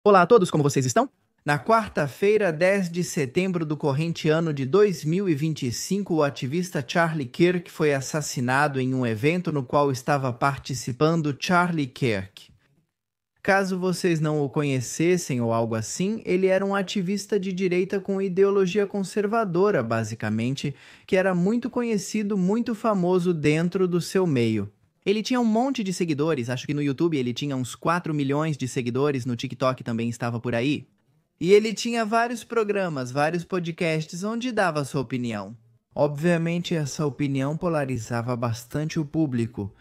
Olá a todos, como vocês estão? Na quarta-feira, 10 de setembro do corrente ano de 2025, o ativista Charlie Kirk foi assassinado em um evento no qual estava participando Charlie Kirk. Caso vocês não o conhecessem ou algo assim, ele era um ativista de direita com ideologia conservadora, basicamente, que era muito conhecido, muito famoso dentro do seu meio. Ele tinha um monte de seguidores, acho que no YouTube ele tinha uns 4 milhões de seguidores, no TikTok também estava por aí. E ele tinha vários programas, vários podcasts onde dava sua opinião. Obviamente, essa opinião polarizava bastante o público.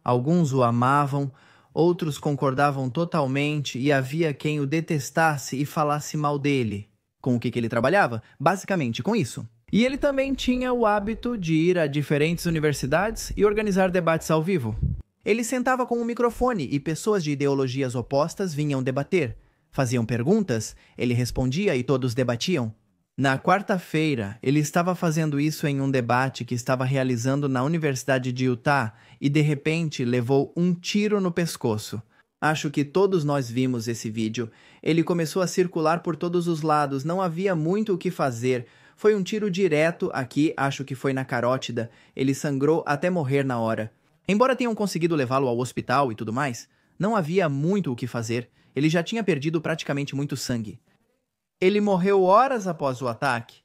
Alguns o amavam, outros concordavam totalmente e havia quem o detestasse e falasse mal dele. Com o que ele trabalhava? Basicamente com isso. E ele também tinha o hábito de ir a diferentes universidades e organizar debates ao vivo. Ele sentava com um microfone e pessoas de ideologias opostas vinham debater. Faziam perguntas, ele respondia e todos debatiam. Na quarta-feira, ele estava fazendo isso em um debate que estava realizando na Universidade de Utah e, de repente, levou um tiro no pescoço. Acho que todos nós vimos esse vídeo. Ele começou a circular por todos os lados, não havia muito o que fazer. Foi um tiro direto aqui, acho que foi na carótida. Ele sangrou até morrer na hora. Embora tenham conseguido levá-lo ao hospital e tudo mais, não havia muito o que fazer. Ele já tinha perdido praticamente muito sangue. Ele morreu horas após o ataque.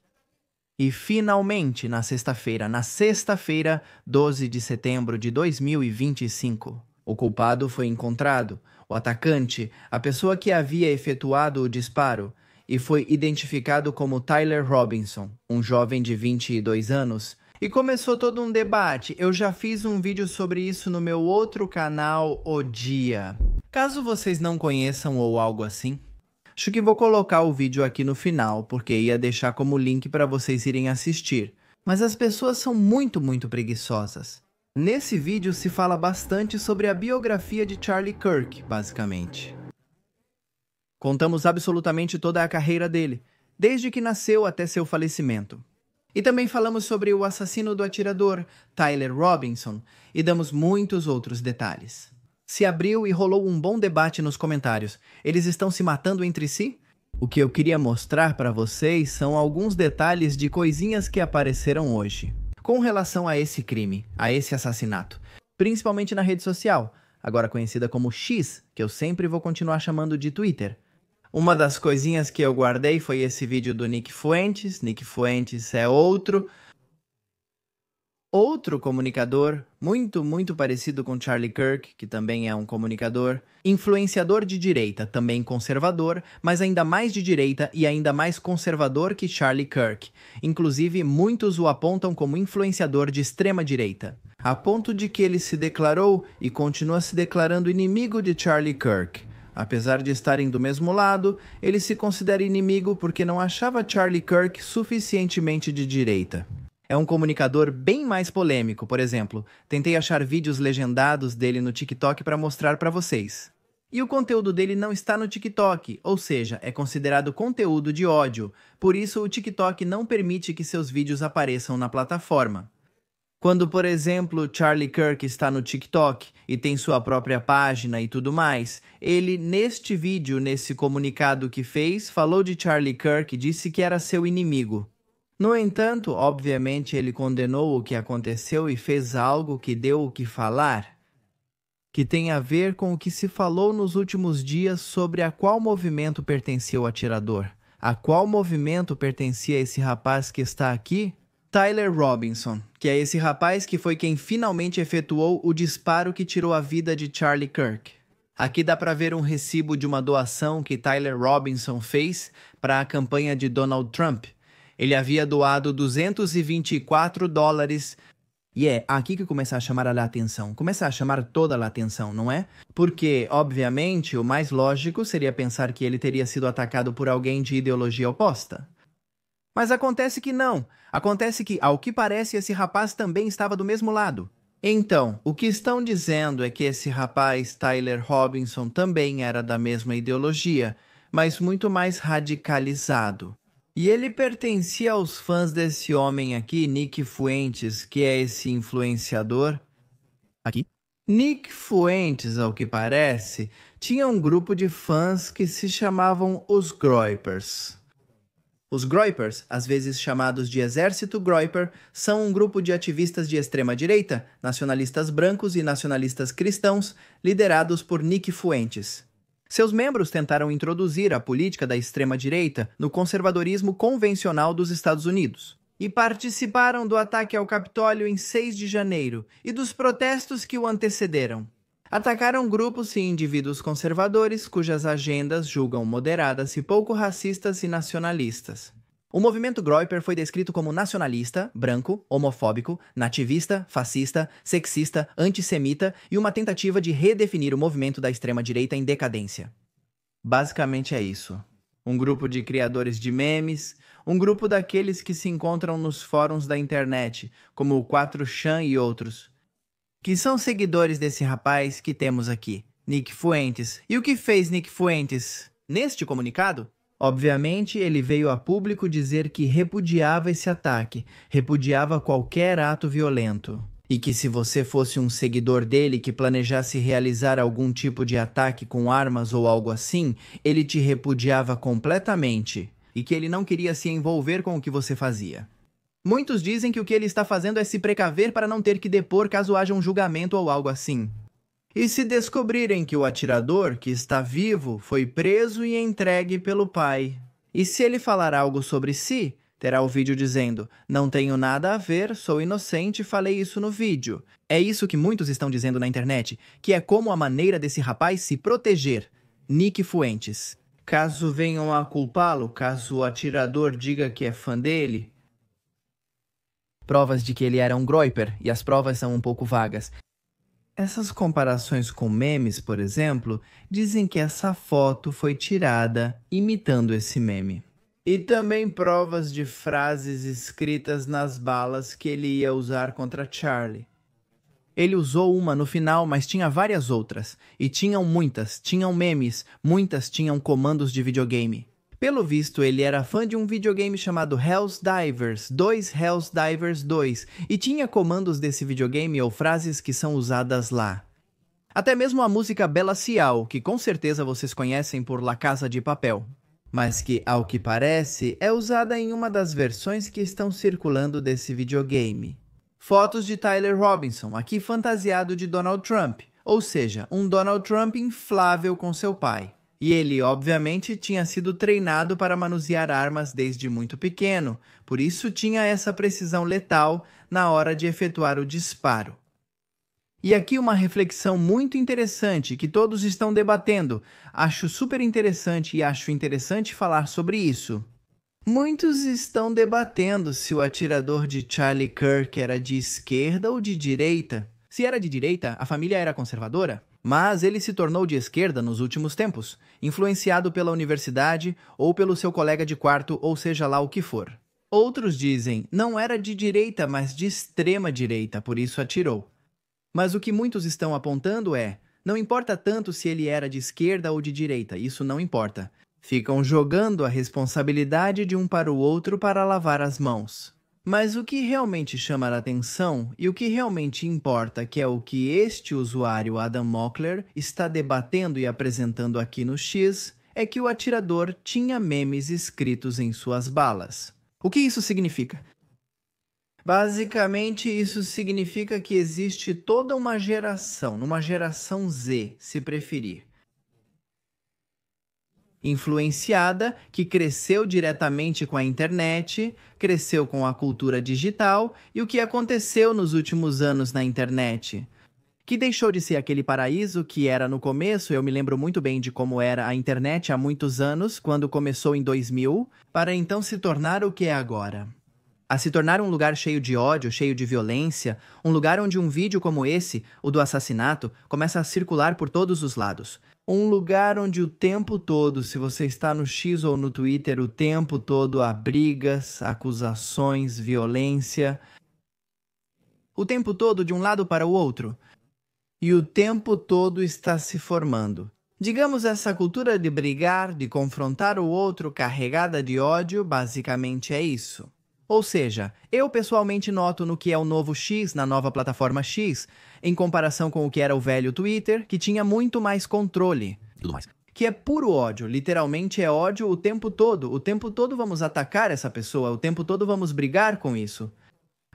E finalmente, na sexta-feira, 12 de setembro de 2025, o culpado foi encontrado, o atacante, a pessoa que havia efetuado o disparo, e foi identificado como Tyler Robinson, um jovem de 22 anos. E começou todo um debate. Eu já fiz um vídeo sobre isso no meu outro canal, O Dia. Caso vocês não conheçam ou algo assim, acho que vou colocar o vídeo aqui no final, porque ia deixar como link para vocês irem assistir. Mas as pessoas são muito preguiçosas. Nesse vídeo se fala bastante sobre a biografia de Charlie Kirk, basicamente. Contamos absolutamente toda a carreira dele, desde que nasceu até seu falecimento. E também falamos sobre o assassino do atirador, Tyler Robinson, e damos muitos outros detalhes. Se abriu e rolou um bom debate nos comentários. Eles estão se matando entre si? O que eu queria mostrar para vocês são alguns detalhes de coisinhas que apareceram hoje, com relação a esse crime, a esse assassinato, principalmente na rede social, agora conhecida como X, que eu sempre vou continuar chamando de Twitter. Uma das coisinhas que eu guardei foi esse vídeo do Nick Fuentes. Nick Fuentes é outro comunicador, muito parecido com Charlie Kirk, que também é um comunicador, influenciador de direita, também conservador, mas ainda mais de direita e ainda mais conservador que Charlie Kirk. Inclusive, muitos o apontam como influenciador de extrema direita, a ponto de que ele se declarou e continua se declarando inimigo de Charlie Kirk. Apesar de estarem do mesmo lado, ele se considera inimigo porque não achava Charlie Kirk suficientemente de direita. É um comunicador bem mais polêmico, por exemplo. Tentei achar vídeos legendados dele no TikTok para mostrar para vocês. E o conteúdo dele não está no TikTok, ou seja, é considerado conteúdo de ódio. Por isso, o TikTok não permite que seus vídeos apareçam na plataforma. Quando, por exemplo, Charlie Kirk está no TikTok e tem sua própria página e tudo mais, ele, neste vídeo, nesse comunicado que fez, falou de Charlie Kirk e disse que era seu inimigo. No entanto, obviamente, ele condenou o que aconteceu e fez algo que deu o que falar, que tem a ver com o que se falou nos últimos dias sobre a qual movimento pertencia o atirador. A qual movimento pertencia esse rapaz que está aqui? Tyler Robinson, que é esse rapaz que foi quem finalmente efetuou o disparo que tirou a vida de Charlie Kirk. Aqui dá para ver um recibo de uma doação que Tyler Robinson fez para a campanha de Donald Trump. Ele havia doado $224. E é aqui que começa a chamar a atenção. Começa a chamar toda a atenção, não é? Porque, obviamente, o mais lógico seria pensar que ele teria sido atacado por alguém de ideologia oposta. Mas acontece que não. Acontece que, ao que parece, esse rapaz também estava do mesmo lado. Então, o que estão dizendo é que esse rapaz, Tyler Robinson, também era da mesma ideologia, mas muito mais radicalizado. E ele pertencia aos fãs desse homem aqui, Nick Fuentes, que é esse influenciador. Aqui. Nick Fuentes, ao que parece, tinha um grupo de fãs que se chamavam os Groypers. Os Groypers, às vezes chamados de Exército Groyper, são um grupo de ativistas de extrema-direita, nacionalistas brancos e nacionalistas cristãos, liderados por Nick Fuentes. Seus membros tentaram introduzir a política da extrema-direita no conservadorismo convencional dos Estados Unidos e participaram do ataque ao Capitólio em 6 de janeiro e dos protestos que o antecederam. Atacaram grupos e indivíduos conservadores cujas agendas julgam moderadas e pouco racistas e nacionalistas. O movimento Groyper foi descrito como nacionalista, branco, homofóbico, nativista, fascista, sexista, antissemita e uma tentativa de redefinir o movimento da extrema-direita em decadência. Basicamente é isso. Um grupo de criadores de memes, um grupo daqueles que se encontram nos fóruns da internet, como o 4chan e outros, que são seguidores desse rapaz que temos aqui, Nick Fuentes. E o que fez Nick Fuentes neste comunicado? Obviamente, ele veio a público dizer que repudiava esse ataque, repudiava qualquer ato violento. E que se você fosse um seguidor dele que planejasse realizar algum tipo de ataque com armas ou algo assim, ele te repudiava completamente. E que ele não queria se envolver com o que você fazia. Muitos dizem que o que ele está fazendo é se precaver para não ter que depor caso haja um julgamento ou algo assim. E se descobrirem que o atirador, que está vivo, foi preso e entregue pelo pai? E se ele falar algo sobre si, terá o vídeo dizendo: "Não tenho nada a ver, sou inocente, falei isso no vídeo." É isso que muitos estão dizendo na internet, que é como a maneira desse rapaz se proteger. Nick Fuentes. Caso venham a culpá-lo, caso o atirador diga que é fã dele, provas de que ele era um Groyper, e as provas são um pouco vagas. Essas comparações com memes, por exemplo, dizem que essa foto foi tirada imitando esse meme. E também provas de frases escritas nas balas que ele ia usar contra Charlie. Ele usou uma no final, mas tinha várias outras. E tinham muitas, tinham memes, muitas tinham comandos de videogame. Pelo visto, ele era fã de um videogame chamado Hells Divers 2, Hells Divers 2, e tinha comandos desse videogame ou frases que são usadas lá. Até mesmo a música Bella Ciao, que com certeza vocês conhecem por La Casa de Papel, mas que, ao que parece, é usada em uma das versões que estão circulando desse videogame. Fotos de Tyler Robinson, aqui fantasiado de Donald Trump, ou seja, um Donald Trump inflável com seu pai. E ele, obviamente, tinha sido treinado para manusear armas desde muito pequeno, por isso tinha essa precisão letal na hora de efetuar o disparo. E aqui uma reflexão muito interessante que todos estão debatendo. Acho super interessante e acho interessante falar sobre isso. Muitos estão debatendo se o atirador de Charlie Kirk era de esquerda ou de direita. Se era de direita, a família era conservadora? Mas ele se tornou de esquerda nos últimos tempos, influenciado pela universidade ou pelo seu colega de quarto, ou seja lá o que for. Outros dizem, não era de direita, mas de extrema direita, por isso atirou. Mas o que muitos estão apontando é, não importa tanto se ele era de esquerda ou de direita, isso não importa. Ficam jogando a responsabilidade de um para o outro para lavar as mãos. Mas o que realmente chama a atenção e o que realmente importa, que é o que este usuário Adam Mockler está debatendo e apresentando aqui no X, é que o atirador tinha memes escritos em suas balas. O que isso significa? Basicamente, isso significa que existe toda uma geração Z, se preferir, influenciada, que cresceu diretamente com a internet, cresceu com a cultura digital e o que aconteceu nos últimos anos na internet. Que deixou de ser aquele paraíso que era no começo, eu me lembro muito bem de como era a internet há muitos anos, quando começou em 2000, para então se tornar o que é agora. A se tornar um lugar cheio de ódio, cheio de violência, um lugar onde um vídeo como esse, o do assassinato, começa a circular por todos os lados. Um lugar onde o tempo todo, se você está no X ou no Twitter, o tempo todo há brigas, acusações, violência. O tempo todo de um lado para o outro. E o tempo todo está se formando. Digamos, essa cultura de brigar, de confrontar o outro carregada de ódio, basicamente é isso. Ou seja, eu pessoalmente noto no que é o novo X na nova plataforma X, em comparação com o que era o velho Twitter, que tinha muito mais controle. Tudo mais. Que é puro ódio, literalmente é ódio o tempo todo vamos atacar essa pessoa, o tempo todo vamos brigar com isso.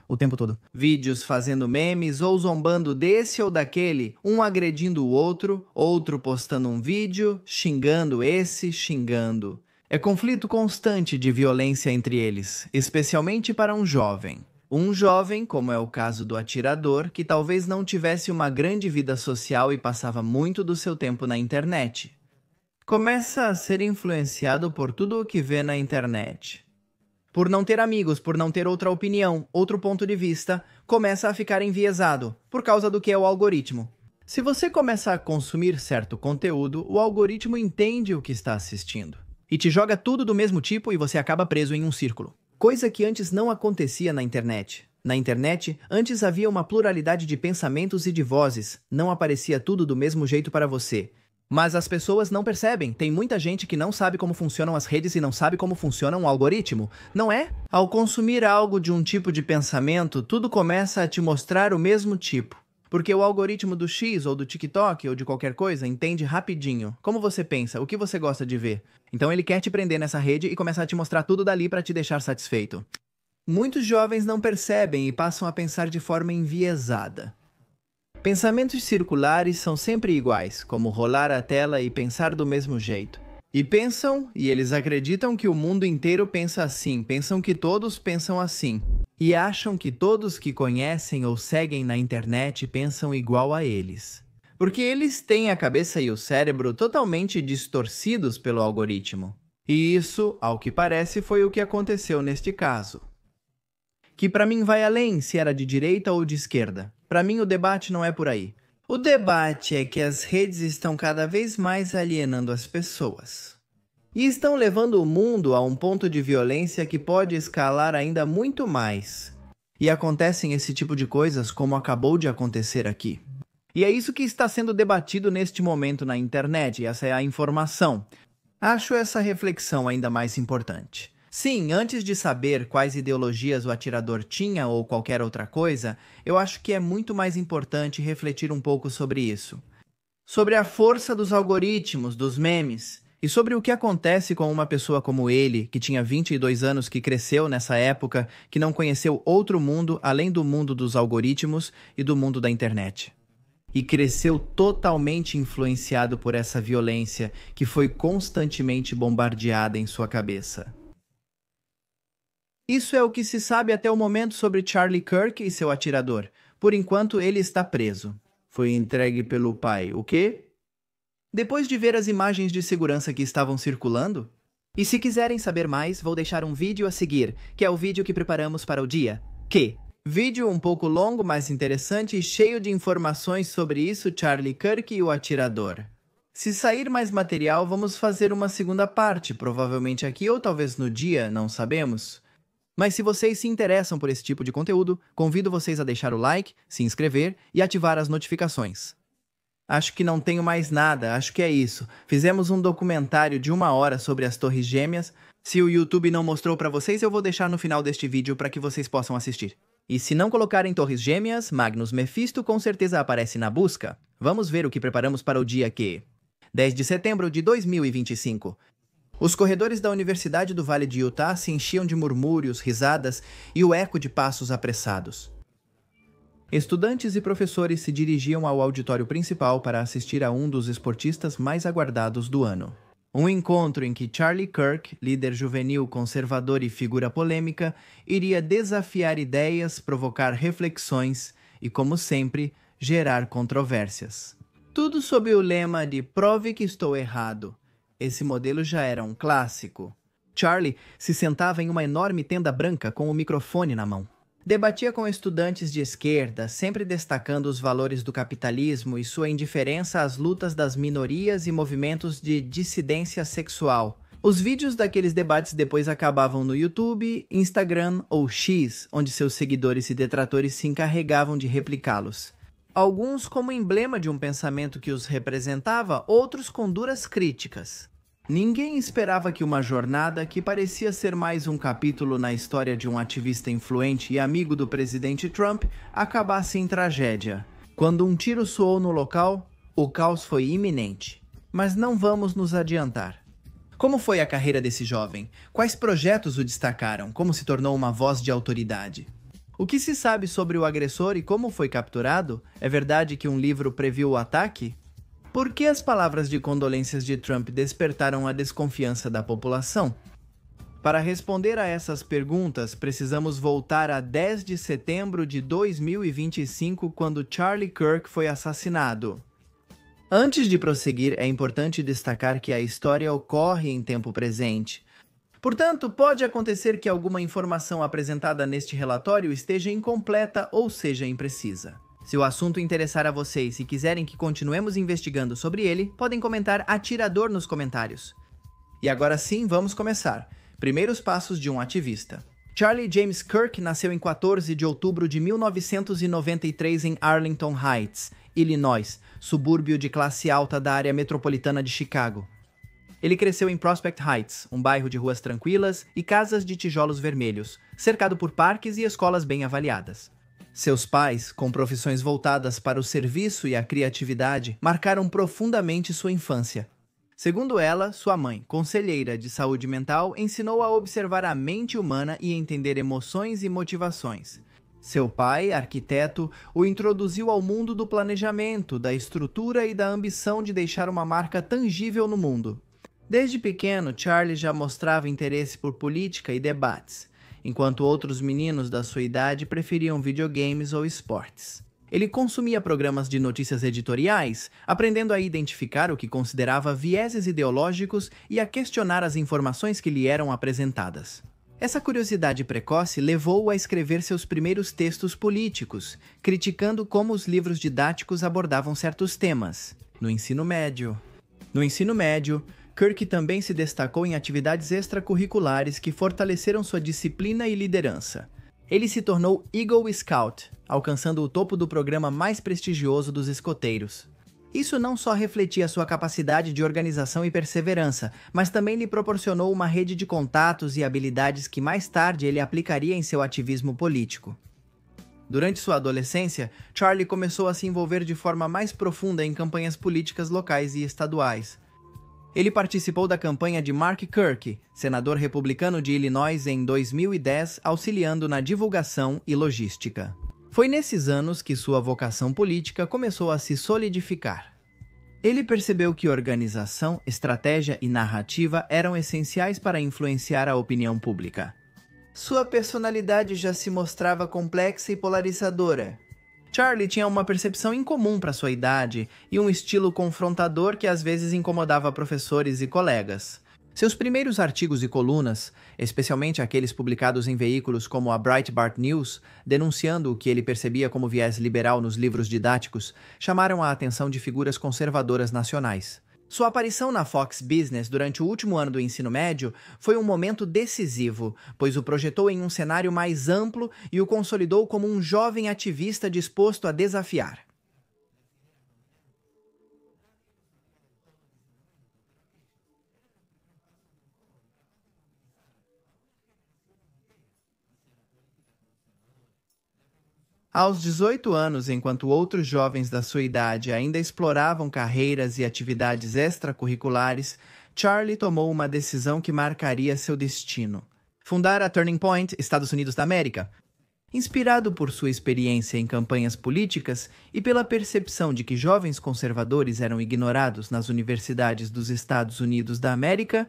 O tempo todo. Vídeos fazendo memes ou zombando desse ou daquele, um agredindo o outro, outro postando um vídeo, xingando esse, xingando. É conflito constante de violência entre eles, especialmente para um jovem. Um jovem, como é o caso do atirador, que talvez não tivesse uma grande vida social e passava muito do seu tempo na internet. Começa a ser influenciado por tudo o que vê na internet. Por não ter amigos, por não ter outra opinião, outro ponto de vista, começa a ficar enviesado, por causa do que é o algoritmo. Se você começa a consumir certo conteúdo, o algoritmo entende o que está assistindo. E te joga tudo do mesmo tipo e você acaba preso em um círculo. Coisa que antes não acontecia na internet. Na internet, antes havia uma pluralidade de pensamentos e de vozes, não aparecia tudo do mesmo jeito para você. Mas as pessoas não percebem, tem muita gente que não sabe como funcionam as redes e não sabe como funciona um algoritmo, não é? Ao consumir algo de um tipo de pensamento, tudo começa a te mostrar o mesmo tipo. Porque o algoritmo do X ou do TikTok ou de qualquer coisa entende rapidinho como você pensa, o que você gosta de ver. Então ele quer te prender nessa rede e começar a te mostrar tudo dali para te deixar satisfeito. Muitos jovens não percebem e passam a pensar de forma enviesada. Pensamentos circulares são sempre iguais, como rolar a tela e pensar do mesmo jeito. E pensam, e eles acreditam que o mundo inteiro pensa assim, pensam que todos pensam assim. E acham que todos que conhecem ou seguem na internet pensam igual a eles. Porque eles têm a cabeça e o cérebro totalmente distorcidos pelo algoritmo. E isso, ao que parece, foi o que aconteceu neste caso. Que para mim vai além se era de direita ou de esquerda. Para mim o debate não é por aí. O debate é que as redes estão cada vez mais alienando as pessoas. E estão levando o mundo a um ponto de violência que pode escalar ainda muito mais. E acontecem esse tipo de coisas como acabou de acontecer aqui. E é isso que está sendo debatido neste momento na internet, e essa é a informação. Acho essa reflexão ainda mais importante. Sim, antes de saber quais ideologias o atirador tinha ou qualquer outra coisa, eu acho que é muito mais importante refletir um pouco sobre isso. Sobre a força dos algoritmos, dos memes, e sobre o que acontece com uma pessoa como ele, que tinha 22 anos, que cresceu nessa época, que não conheceu outro mundo além do mundo dos algoritmos e do mundo da internet. E cresceu totalmente influenciado por essa violência que foi constantemente bombardeada em sua cabeça. Isso é o que se sabe até o momento sobre Charlie Kirk e seu atirador. Por enquanto, ele está preso. Foi entregue pelo pai. O quê? Depois de ver as imagens de segurança que estavam circulando? E se quiserem saber mais, vou deixar um vídeo a seguir, que é o vídeo que preparamos para o dia. Vídeo um pouco longo, mas interessante e cheio de informações sobre isso, Charlie Kirk e o atirador. Se sair mais material, vamos fazer uma segunda parte, provavelmente aqui ou talvez no dia, não sabemos. Mas se vocês se interessam por esse tipo de conteúdo, convido vocês a deixar o like, se inscrever e ativar as notificações. Acho que não tenho mais nada, acho que é isso. Fizemos um documentário de 1 hora sobre as Torres Gêmeas. Se o YouTube não mostrou para vocês, eu vou deixar no final deste vídeo para que vocês possam assistir. E se não colocarem Torres Gêmeas, Magnus Mephisto com certeza aparece na busca. Vamos ver o que preparamos para o dia que... 10 de setembro de 2025. Os corredores da Universidade do Vale de Utah se enchiam de murmúrios, risadas e o eco de passos apressados. Estudantes e professores se dirigiam ao auditório principal para assistir a um dos esportistas mais aguardados do ano. Um encontro em que Charlie Kirk, líder juvenil conservador e figura polêmica, iria desafiar ideias, provocar reflexões e, como sempre, gerar controvérsias. Tudo sob o lema de "Prove que estou errado". Esse modelo já era um clássico. Charlie se sentava em uma enorme tenda branca com o microfone na mão. Debatia com estudantes de esquerda, sempre destacando os valores do capitalismo e sua indiferença às lutas das minorias e movimentos de dissidência sexual. Os vídeos daqueles debates depois acabavam no YouTube, Instagram ou X, onde seus seguidores e detratores se encarregavam de replicá-los. Alguns como emblema de um pensamento que os representava, outros com duras críticas. Ninguém esperava que uma jornada que parecia ser mais um capítulo na história de um ativista influente e amigo do presidente Trump acabasse em tragédia. Quando um tiro soou no local, o caos foi iminente. Mas não vamos nos adiantar. Como foi a carreira desse jovem? Quais projetos o destacaram? Como se tornou uma voz de autoridade? O que se sabe sobre o agressor e como foi capturado? É verdade que um livro previu o ataque? Por que as palavras de condolências de Trump despertaram a desconfiança da população? Para responder a essas perguntas, precisamos voltar a 10 de setembro de 2025, quando Charlie Kirk foi assassinado. Antes de prosseguir, é importante destacar que a história ocorre em tempo presente. Portanto, pode acontecer que alguma informação apresentada neste relatório esteja incompleta ou seja imprecisa. Se o assunto interessar a vocês e quiserem que continuemos investigando sobre ele, podem comentar atirador nos comentários. E agora sim, vamos começar. Primeiros passos de um ativista. Charlie James Kirk nasceu em 14 de outubro de 1993 em Arlington Heights, Illinois, subúrbio de classe alta da área metropolitana de Chicago. Ele cresceu em Prospect Heights, um bairro de ruas tranquilas e casas de tijolos vermelhos, cercado por parques e escolas bem avaliadas. Seus pais, com profissões voltadas para o serviço e a criatividade, marcaram profundamente sua infância. Segundo ela, sua mãe, conselheira de saúde mental, ensinou a observar a mente humana e entender emoções e motivações. Seu pai, arquiteto, o introduziu ao mundo do planejamento, da estrutura e da ambição de deixar uma marca tangível no mundo. Desde pequeno, Charlie já mostrava interesse por política e debates, enquanto outros meninos da sua idade preferiam videogames ou esportes. Ele consumia programas de notícias editoriais, aprendendo a identificar o que considerava vieses ideológicos e a questionar as informações que lhe eram apresentadas. Essa curiosidade precoce levou-o a escrever seus primeiros textos políticos, criticando como os livros didáticos abordavam certos temas. No ensino médio, Kirk também se destacou em atividades extracurriculares que fortaleceram sua disciplina e liderança. Ele se tornou Eagle Scout, alcançando o topo do programa mais prestigioso dos escoteiros. Isso não só refletia sua capacidade de organização e perseverança, mas também lhe proporcionou uma rede de contatos e habilidades que mais tarde ele aplicaria em seu ativismo político. Durante sua adolescência, Charlie começou a se envolver de forma mais profunda em campanhas políticas locais e estaduais. Ele participou da campanha de Mark Kirk, senador republicano de Illinois, em 2010, auxiliando na divulgação e logística. Foi nesses anos que sua vocação política começou a se solidificar. Ele percebeu que organização, estratégia e narrativa eram essenciais para influenciar a opinião pública. Sua personalidade já se mostrava complexa e polarizadora. Charlie tinha uma percepção incomum para sua idade e um estilo confrontador que às vezes incomodava professores e colegas. Seus primeiros artigos e colunas, especialmente aqueles publicados em veículos como a Breitbart News, denunciando o que ele percebia como viés liberal nos livros didáticos, chamaram a atenção de figuras conservadoras nacionais. Sua aparição na Fox Business durante o último ano do ensino médio foi um momento decisivo, pois o projetou em um cenário mais amplo e o consolidou como um jovem ativista disposto a desafiar. Aos 18 anos, enquanto outros jovens da sua idade ainda exploravam carreiras e atividades extracurriculares, Charlie tomou uma decisão que marcaria seu destino: fundar a Turning Point, Estados Unidos da América. Inspirado por sua experiência em campanhas políticas e pela percepção de que jovens conservadores eram ignorados nas universidades dos Estados Unidos da América,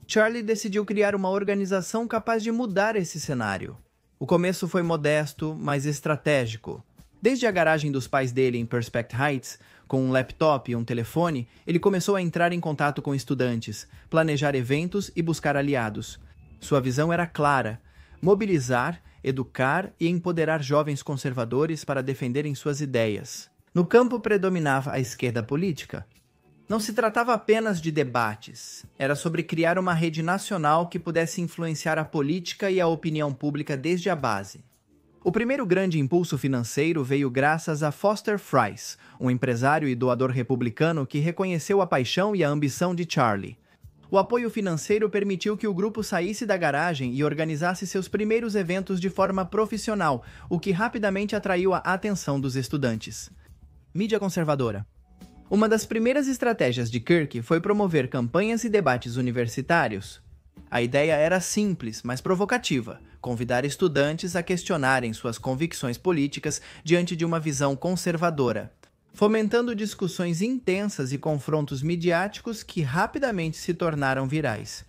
Charlie decidiu criar uma organização capaz de mudar esse cenário. O começo foi modesto, mas estratégico. Desde a garagem dos pais dele em Prospect Heights, com um laptop e um telefone, ele começou a entrar em contato com estudantes, planejar eventos e buscar aliados. Sua visão era clara: mobilizar, educar e empoderar jovens conservadores para defenderem suas ideias. No campo predominava a esquerda política. Não se tratava apenas de debates, era sobre criar uma rede nacional que pudesse influenciar a política e a opinião pública desde a base. O primeiro grande impulso financeiro veio graças a Foster Fries, um empresário e doador republicano que reconheceu a paixão e a ambição de Charlie. O apoio financeiro permitiu que o grupo saísse da garagem e organizasse seus primeiros eventos de forma profissional, o que rapidamente atraiu a atenção dos estudantes. Mídia conservadora. Uma das primeiras estratégias de Kirk foi promover campanhas e debates universitários. A ideia era simples, mas provocativa: convidar estudantes a questionarem suas convicções políticas diante de uma visão conservadora, fomentando discussões intensas e confrontos midiáticos que rapidamente se tornaram virais.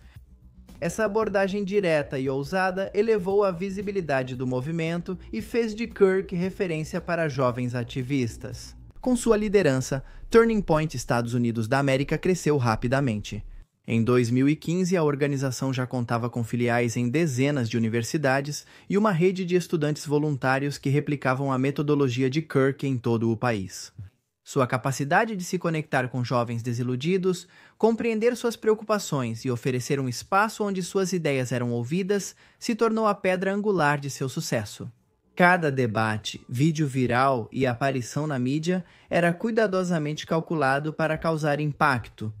Essa abordagem direta e ousada elevou a visibilidade do movimento e fez de Kirk referência para jovens ativistas. Com sua liderança, Turning Point Estados Unidos da América cresceu rapidamente. Em 2015, a organização já contava com filiais em dezenas de universidades e uma rede de estudantes voluntários que replicavam a metodologia de Kirk em todo o país. Sua capacidade de se conectar com jovens desiludidos, compreender suas preocupações e oferecer um espaço onde suas ideias eram ouvidas se tornou a pedra angular de seu sucesso. Cada debate, vídeo viral e aparição na mídia era cuidadosamente calculado para causar impacto.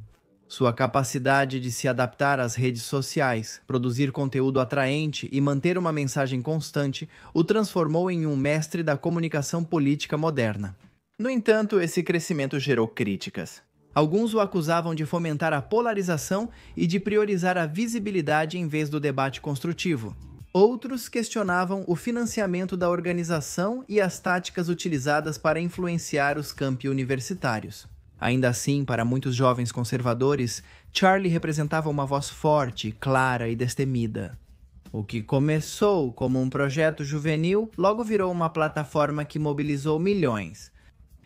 Sua capacidade de se adaptar às redes sociais, produzir conteúdo atraente e manter uma mensagem constante o transformou em um mestre da comunicação política moderna. No entanto, esse crescimento gerou críticas. Alguns o acusavam de fomentar a polarização e de priorizar a visibilidade em vez do debate construtivo. Outros questionavam o financiamento da organização e as táticas utilizadas para influenciar os campi universitários. Ainda assim, para muitos jovens conservadores, Charlie representava uma voz forte, clara e destemida. O que começou como um projeto juvenil logo virou uma plataforma que mobilizou milhões.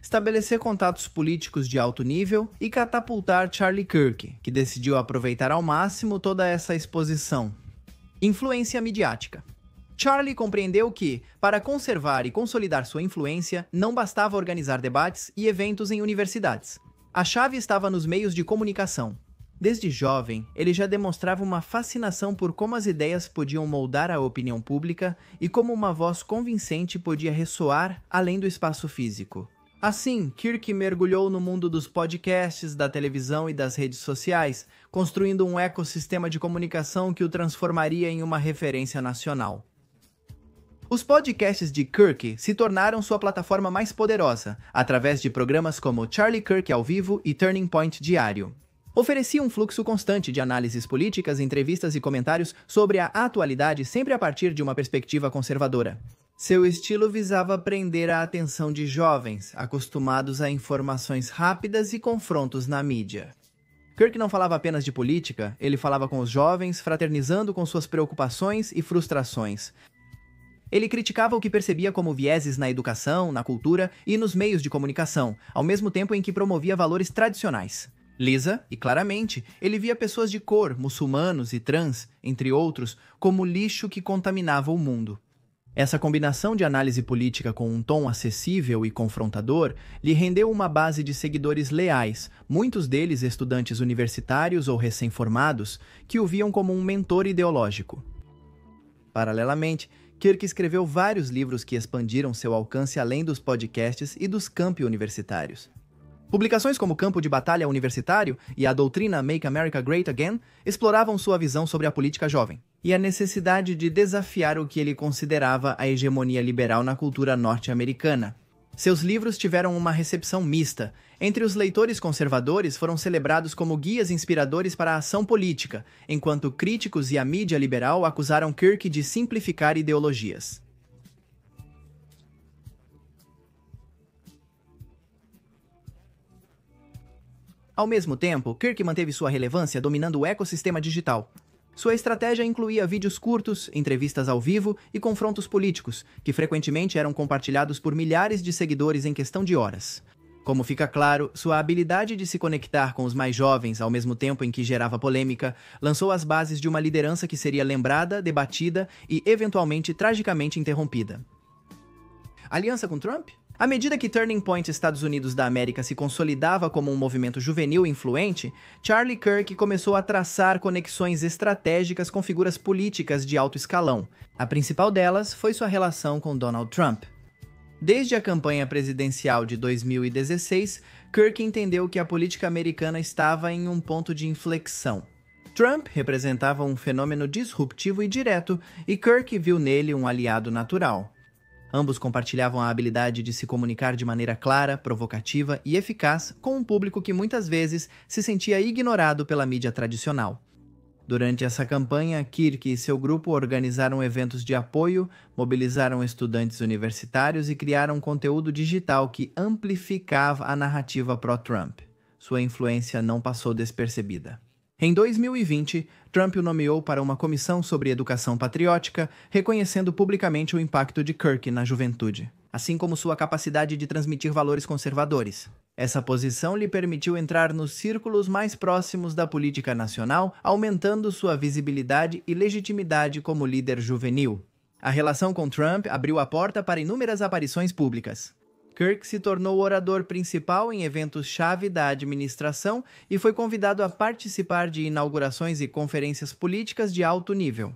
Estabelecer contatos políticos de alto nível e catapultar Charlie Kirk, que decidiu aproveitar ao máximo toda essa exposição. Influência midiática. Charlie compreendeu que, para conservar e consolidar sua influência, não bastava organizar debates e eventos em universidades. A chave estava nos meios de comunicação. Desde jovem, ele já demonstrava uma fascinação por como as ideias podiam moldar a opinião pública e como uma voz convincente podia ressoar além do espaço físico. Assim, Kirk mergulhou no mundo dos podcasts, da televisão e das redes sociais, construindo um ecossistema de comunicação que o transformaria em uma referência nacional. Os podcasts de Kirk se tornaram sua plataforma mais poderosa, através de programas como Charlie Kirk ao vivo e Turning Point Diário. Oferecia um fluxo constante de análises políticas, entrevistas e comentários sobre a atualidade, sempre a partir de uma perspectiva conservadora. Seu estilo visava prender a atenção de jovens, acostumados a informações rápidas e confrontos na mídia. Kirk não falava apenas de política, ele falava com os jovens, fraternizando com suas preocupações e frustrações. Ele criticava o que percebia como vieses na educação, na cultura e nos meios de comunicação, ao mesmo tempo em que promovia valores tradicionais. Lisa e claramente, ele via pessoas de cor, muçulmanos e trans, entre outros, como lixo que contaminava o mundo. Essa combinação de análise política com um tom acessível e confrontador lhe rendeu uma base de seguidores leais, muitos deles estudantes universitários ou recém-formados, que o viam como um mentor ideológico. Paralelamente, Kirk escreveu vários livros que expandiram seu alcance além dos podcasts e dos campi universitários. Publicações como Campo de Batalha Universitário e a doutrina Make America Great Again exploravam sua visão sobre a política jovem e a necessidade de desafiar o que ele considerava a hegemonia liberal na cultura norte-americana. Seus livros tiveram uma recepção mista. Entre os leitores conservadores foram celebrados como guias inspiradores para a ação política, enquanto críticos e a mídia liberal acusaram Kirk de simplificar ideologias. Ao mesmo tempo, Kirk manteve sua relevância dominando o ecossistema digital. Sua estratégia incluía vídeos curtos, entrevistas ao vivo e confrontos políticos, que frequentemente eram compartilhados por milhares de seguidores em questão de horas. Como fica claro, sua habilidade de se conectar com os mais jovens ao mesmo tempo em que gerava polêmica, lançou as bases de uma liderança que seria lembrada, debatida e, eventualmente, tragicamente interrompida. Aliança com Trump? À medida que Turning Point Estados Unidos da América se consolidava como um movimento juvenil influente, Charlie Kirk começou a traçar conexões estratégicas com figuras políticas de alto escalão. A principal delas foi sua relação com Donald Trump. Desde a campanha presidencial de 2016, Kirk entendeu que a política americana estava em um ponto de inflexão. Trump representava um fenômeno disruptivo e direto, e Kirk viu nele um aliado natural. Ambos compartilhavam a habilidade de se comunicar de maneira clara, provocativa e eficaz com um público que muitas vezes se sentia ignorado pela mídia tradicional. Durante essa campanha, Kirk e seu grupo organizaram eventos de apoio, mobilizaram estudantes universitários e criaram conteúdo digital que amplificava a narrativa pró-Trump. Sua influência não passou despercebida. Em 2020, Trump o nomeou para uma comissão sobre educação patriótica, reconhecendo publicamente o impacto de Kirk na juventude, assim como sua capacidade de transmitir valores conservadores. Essa posição lhe permitiu entrar nos círculos mais próximos da política nacional, aumentando sua visibilidade e legitimidade como líder juvenil. A relação com Trump abriu a porta para inúmeras aparições públicas. Kirk se tornou o orador principal em eventos-chave da administração e foi convidado a participar de inaugurações e conferências políticas de alto nível.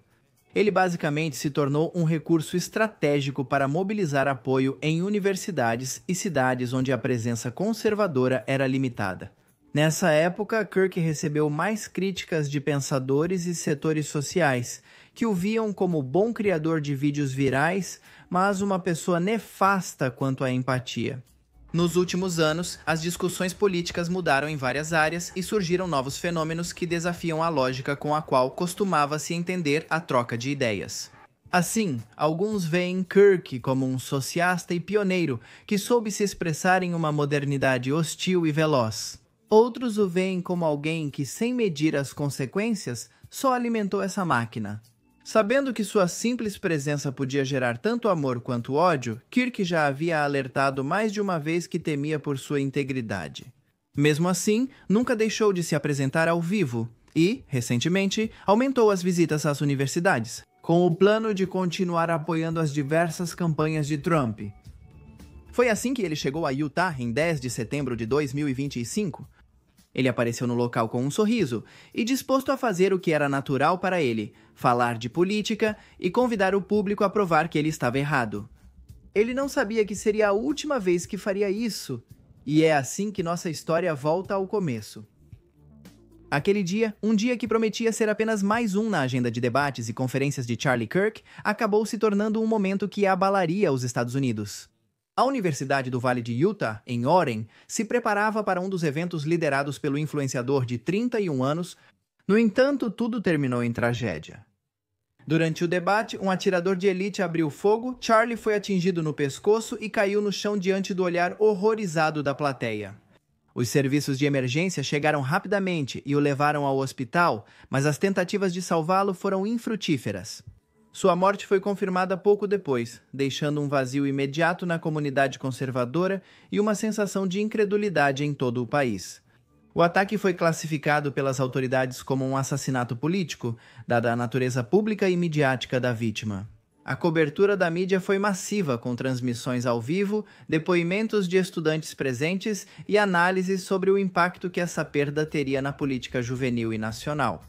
Ele basicamente se tornou um recurso estratégico para mobilizar apoio em universidades e cidades onde a presença conservadora era limitada. Nessa época, Kirk recebeu mais críticas de pensadores e setores sociais, que o viam como bom criador de vídeos virais, mas uma pessoa nefasta quanto à empatia. Nos últimos anos, as discussões políticas mudaram em várias áreas e surgiram novos fenômenos que desafiam a lógica com a qual costumava-se entender a troca de ideias. Assim, alguns veem Kirk como um sociasta e pioneiro que soube se expressar em uma modernidade hostil e veloz. Outros o veem como alguém que, sem medir as consequências, só alimentou essa máquina. Sabendo que sua simples presença podia gerar tanto amor quanto ódio, Kirk já havia alertado mais de uma vez que temia por sua integridade. Mesmo assim, nunca deixou de se apresentar ao vivo e, recentemente, aumentou as visitas às universidades, com o plano de continuar apoiando as diversas campanhas de Trump. Foi assim que ele chegou a Utah em 10 de setembro de 2025. Ele apareceu no local com um sorriso e disposto a fazer o que era natural para ele, falar de política e convidar o público a provar que ele estava errado. Ele não sabia que seria a última vez que faria isso, e é assim que nossa história volta ao começo. Aquele dia, um dia que prometia ser apenas mais um na agenda de debates e conferências de Charlie Kirk, acabou se tornando um momento que abalaria os Estados Unidos. A Universidade do Vale de Utah, em Orem, se preparava para um dos eventos liderados pelo influenciador de 31 anos. No entanto, tudo terminou em tragédia. Durante o debate, um atirador de elite abriu fogo, Charlie foi atingido no pescoço e caiu no chão diante do olhar horrorizado da plateia. Os serviços de emergência chegaram rapidamente e o levaram ao hospital, mas as tentativas de salvá-lo foram infrutíferas. Sua morte foi confirmada pouco depois, deixando um vazio imediato na comunidade conservadora e uma sensação de incredulidade em todo o país. O ataque foi classificado pelas autoridades como um assassinato político, dada a natureza pública e midiática da vítima. A cobertura da mídia foi massiva, com transmissões ao vivo, depoimentos de estudantes presentes e análises sobre o impacto que essa perda teria na política juvenil e nacional.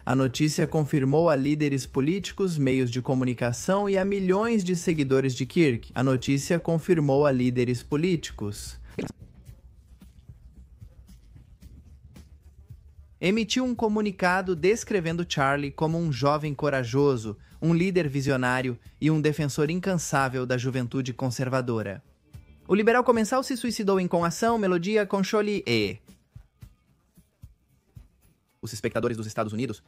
A notícia confirmou a líderes políticos, meios de comunicação e a milhões de seguidores de Kirk. A notícia confirmou a líderes políticos. Emitiu um comunicado descrevendo Charlie como um jovem corajoso, um líder visionário e um defensor incansável da juventude conservadora. O liberal comensal se suicidou em Com Ação, Melodia, Conchole e... Os espectadores dos Estados Unidos.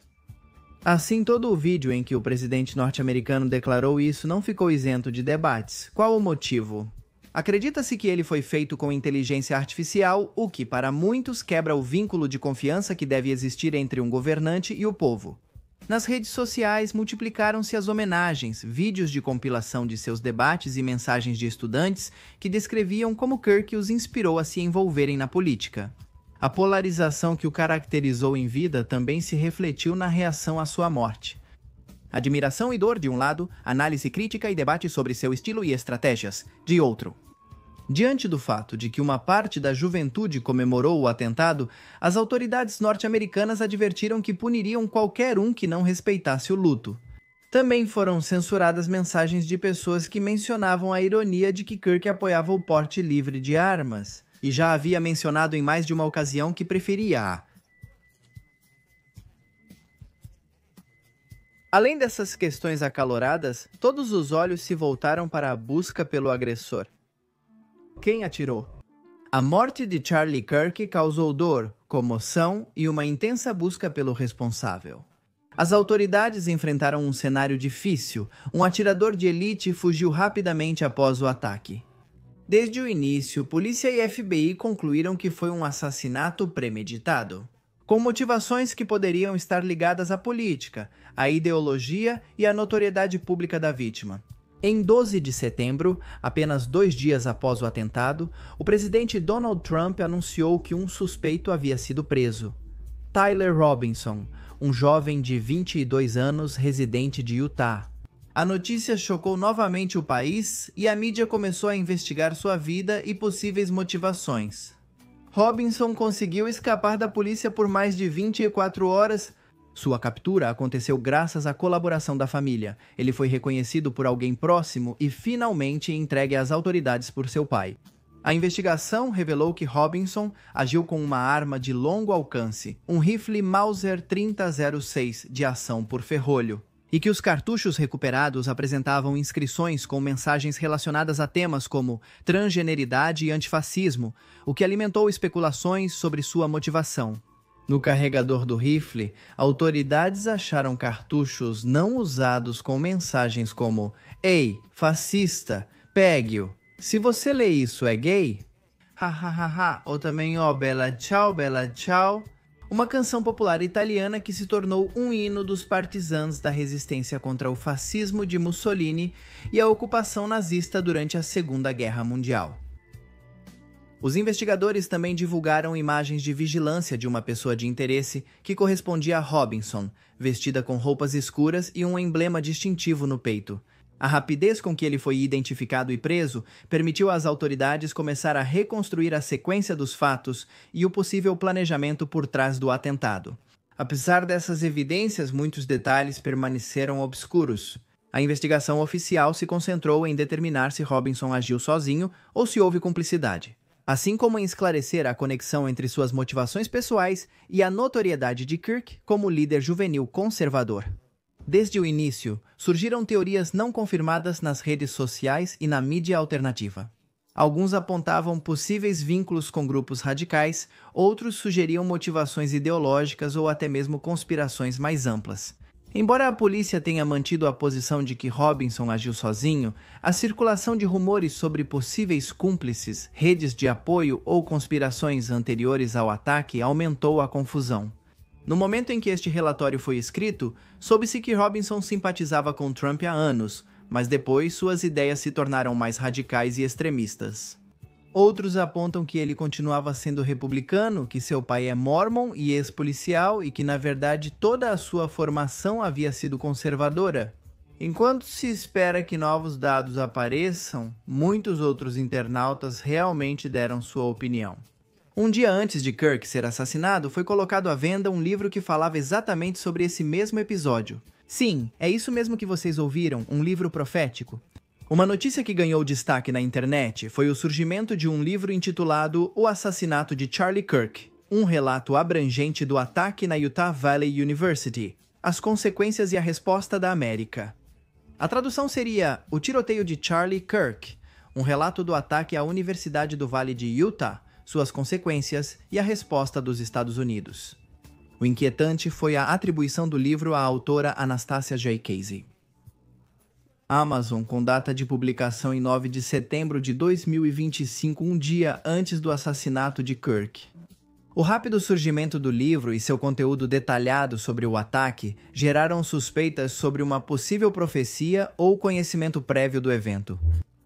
Assim, todo o vídeo em que o presidente norte-americano declarou isso não ficou isento de debates. Qual o motivo? Acredita-se que ele foi feito com inteligência artificial, o que, para muitos, quebra o vínculo de confiança que deve existir entre um governante e o povo. Nas redes sociais, multiplicaram-se as homenagens, vídeos de compilação de seus debates e mensagens de estudantes que descreviam como Kirk os inspirou a se envolverem na política. A polarização que o caracterizou em vida também se refletiu na reação à sua morte. Admiração e dor de um lado, análise crítica e debate sobre seu estilo e estratégias, de outro. Diante do fato de que uma parte da juventude comemorou o atentado, as autoridades norte-americanas advertiram que puniriam qualquer um que não respeitasse o luto. Também foram censuradas mensagens de pessoas que mencionavam a ironia de que Kirk apoiava o porte livre de armas, e já havia mencionado em mais de uma ocasião que preferia Além dessas questões acaloradas, todos os olhos se voltaram para a busca pelo agressor. Quem atirou? A morte de Charlie Kirk causou dor, comoção e uma intensa busca pelo responsável. As autoridades enfrentaram um cenário difícil. Um atirador de elite fugiu rapidamente após o ataque. Desde o início, polícia e FBI concluíram que foi um assassinato premeditado, com motivações que poderiam estar ligadas à política, à ideologia e à notoriedade pública da vítima. Em 12 de setembro, apenas 2 dias após o atentado, o presidente Donald Trump anunciou que um suspeito havia sido preso. Tyler Robinson, um jovem de 22 anos residente de Utah. A notícia chocou novamente o país e a mídia começou a investigar sua vida e possíveis motivações. Robinson conseguiu escapar da polícia por mais de 24 horas. Sua captura aconteceu graças à colaboração da família. Ele foi reconhecido por alguém próximo e finalmente entregue às autoridades por seu pai. A investigação revelou que Robinson agiu com uma arma de longo alcance, um rifle Mauser 3006 de ação por ferrolho, e que os cartuchos recuperados apresentavam inscrições com mensagens relacionadas a temas como transgeneridade e antifascismo, o que alimentou especulações sobre sua motivação. No carregador do rifle, autoridades acharam cartuchos não usados com mensagens como "Ei, fascista, pegue-o. Se você lê isso, é gay?" Ha, ou também bella ciao. Uma canção popular italiana que se tornou um hino dos partisãs da resistência contra o fascismo de Mussolini e a ocupação nazista durante a Segunda Guerra Mundial. Os investigadores também divulgaram imagens de vigilância de uma pessoa de interesse que correspondia a Robinson, vestida com roupas escuras e um emblema distintivo no peito. A rapidez com que ele foi identificado e preso permitiu às autoridades começar a reconstruir a sequência dos fatos e o possível planejamento por trás do atentado. Apesar dessas evidências, muitos detalhes permaneceram obscuros. A investigação oficial se concentrou em determinar se Robinson agiu sozinho ou se houve cumplicidade, assim como em esclarecer a conexão entre suas motivações pessoais e a notoriedade de Kirk como líder juvenil conservador. Desde o início, surgiram teorias não confirmadas nas redes sociais e na mídia alternativa. Alguns apontavam possíveis vínculos com grupos radicais, outros sugeriam motivações ideológicas ou até mesmo conspirações mais amplas. Embora a polícia tenha mantido a posição de que Robinson agiu sozinho, a circulação de rumores sobre possíveis cúmplices, redes de apoio ou conspirações anteriores ao ataque aumentou a confusão. No momento em que este relatório foi escrito, soube-se que Robinson simpatizava com Trump há anos, mas depois suas ideias se tornaram mais radicais e extremistas. Outros apontam que ele continuava sendo republicano, que seu pai é mórmon e ex-policial e que, na verdade, toda a sua formação havia sido conservadora. Enquanto se espera que novos dados apareçam, muitos outros internautas realmente deram sua opinião. Um dia antes de Kirk ser assassinado, foi colocado à venda um livro que falava exatamente sobre esse mesmo episódio. Sim, é isso mesmo que vocês ouviram, um livro profético. Uma notícia que ganhou destaque na internet foi o surgimento de um livro intitulado O Assassinato de Charlie Kirk, um relato abrangente do ataque na Utah Valley University, as consequências e a resposta da América. A tradução seria O Tiroteio de Charlie Kirk, um relato do ataque à Universidade do Vale de Utah, suas consequências e a resposta dos Estados Unidos. O inquietante foi a atribuição do livro à autora Anastasia J. Casey. Amazon, com data de publicação em 9 de setembro de 2025, um dia antes do assassinato de Kirk. O rápido surgimento do livro e seu conteúdo detalhado sobre o ataque geraram suspeitas sobre uma possível profecia ou conhecimento prévio do evento.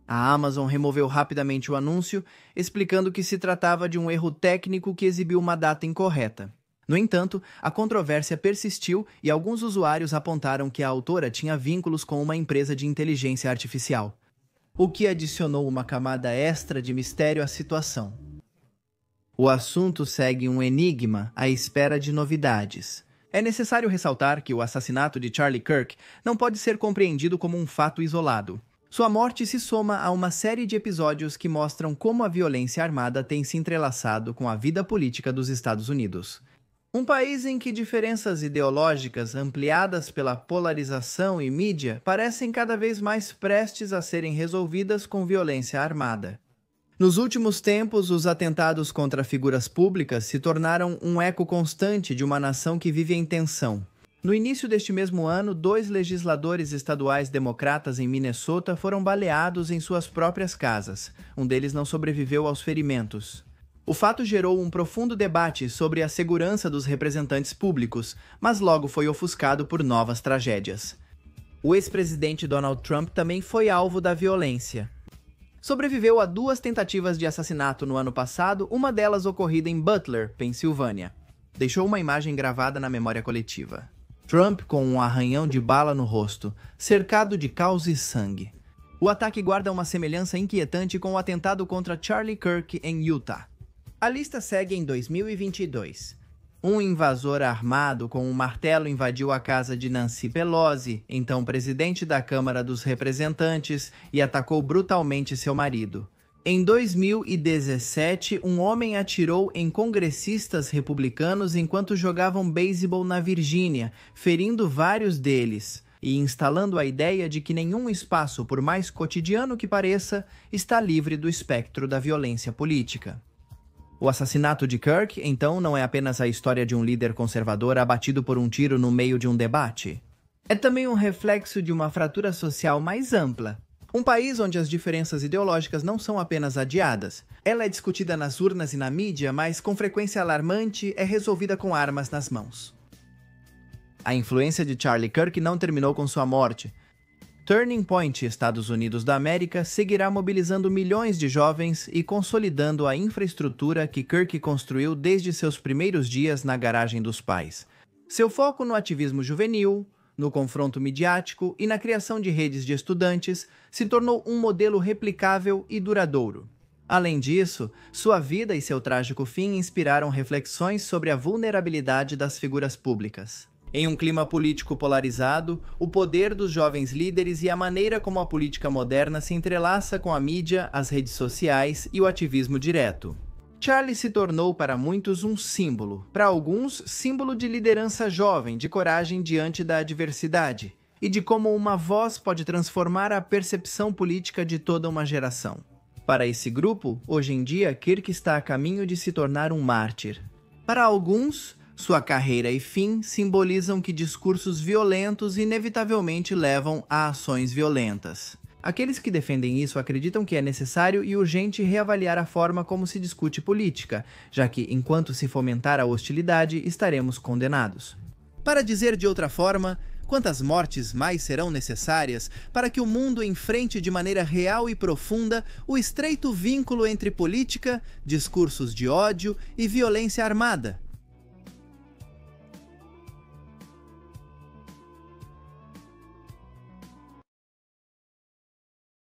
A Amazon removeu rapidamente o anúncio, explicando que se tratava de um erro técnico que exibiu uma data incorreta. No entanto, a controvérsia persistiu e alguns usuários apontaram que a autora tinha vínculos com uma empresa de inteligência artificial, o que adicionou uma camada extra de mistério à situação. O assunto segue um enigma à espera de novidades. É necessário ressaltar que o assassinato de Charlie Kirk não pode ser compreendido como um fato isolado. Sua morte se soma a uma série de episódios que mostram como a violência armada tem se entrelaçado com a vida política dos Estados Unidos. Um país em que diferenças ideológicas ampliadas pela polarização e mídia parecem cada vez mais prestes a serem resolvidas com violência armada. Nos últimos tempos, os atentados contra figuras públicas se tornaram um eco constante de uma nação que vive em tensão. No início deste mesmo ano, 2 legisladores estaduais democratas em Minnesota foram baleados em suas próprias casas. Um deles não sobreviveu aos ferimentos. O fato gerou um profundo debate sobre a segurança dos representantes públicos, mas logo foi ofuscado por novas tragédias. O ex-presidente Donald Trump também foi alvo da violência. Sobreviveu a 2 tentativas de assassinato no ano passado, uma delas ocorrida em Butler, Pensilvânia. Deixou uma imagem gravada na memória coletiva. Trump com um arranhão de bala no rosto, cercado de caos e sangue. O ataque guarda uma semelhança inquietante com o atentado contra Charlie Kirk em Utah. A lista segue em 2022. Um invasor armado com um martelo invadiu a casa de Nancy Pelosi, então presidente da Câmara dos Representantes, e atacou brutalmente seu marido. Em 2017, um homem atirou em congressistas republicanos enquanto jogavam beisebol na Virgínia, ferindo vários deles e instalando a ideia de que nenhum espaço, por mais cotidiano que pareça, está livre do espectro da violência política. O assassinato de Kirk, então, não é apenas a história de um líder conservador abatido por um tiro no meio de um debate. É também um reflexo de uma fratura social mais ampla. Um país onde as diferenças ideológicas não são apenas adiadas. Ela é discutida nas urnas e na mídia, mas com frequência alarmante é resolvida com armas nas mãos. A influência de Charlie Kirk não terminou com sua morte. Turning Point, Estados Unidos da América, seguirá mobilizando milhões de jovens e consolidando a infraestrutura que Kirk construiu desde seus primeiros dias na garagem dos pais. Seu foco no ativismo juvenil, no confronto midiático e na criação de redes de estudantes se tornou um modelo replicável e duradouro. Além disso, sua vida e seu trágico fim inspiraram reflexões sobre a vulnerabilidade das figuras públicas. Em um clima político polarizado, o poder dos jovens líderes e a maneira como a política moderna se entrelaça com a mídia, as redes sociais e o ativismo direto. Charlie se tornou para muitos um símbolo, para alguns, símbolo de liderança jovem, de coragem diante da adversidade, e de como uma voz pode transformar a percepção política de toda uma geração. Para esse grupo, hoje em dia, Kirk está a caminho de se tornar um mártir. Para alguns, sua carreira e fim simbolizam que discursos violentos inevitavelmente levam a ações violentas. Aqueles que defendem isso acreditam que é necessário e urgente reavaliar a forma como se discute política, já que, enquanto se fomentar a hostilidade, estaremos condenados. Para dizer de outra forma, quantas mortes mais serão necessárias para que o mundo enfrente de maneira real e profunda o estreito vínculo entre política, discursos de ódio e violência armada?